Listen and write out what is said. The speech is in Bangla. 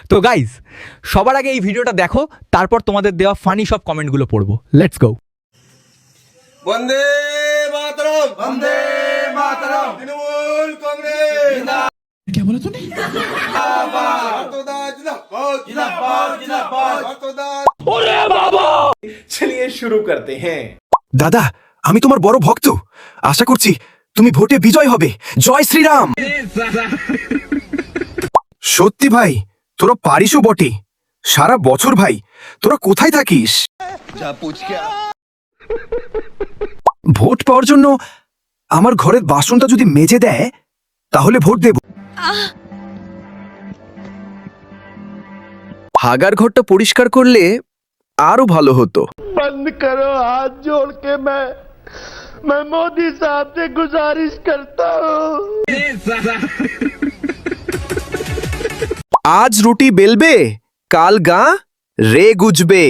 তো গাইজ, সবার আগে এই ভিডিওটা দেখো, তারপর তোমাদের দেওয়া ফানি সব কমেন্টগুলো পড়বো। Let's go. বন্দে মাতরম, বন্দে মাতরম, তৃণমূল কংগ্রেস জিন্দাবাদ। क्या बोला तूने? भारतोदय जिंदाबाद, जिंदाबाद, जिंदाबाद, भारतोदय। चलिए शुरू करते हैं। দাদা, আমি তোমার বড় ভক্ত। আশা করছি তুমি ভোটে বিজয় হবে। জয় শ্রীরাম। সত্যি ভাই, তোরা পারিসও বটে। সারা বছর ভাই তোরা কোথায় থাকিস? ভোট পাওয়ার জন্য আমার ঘরের বাসনটা যদি মেজে দেয় তাহলে ভোট দেব। হাগার ঘরটা পরিষ্কার করলে আরো ভালো হতো। बंद करो, हाथ जोड़ के मैं मोदी साहब से गुजारिश करता हूँ। আজ রুটি বেলবে, কাল গা রে গুজবে।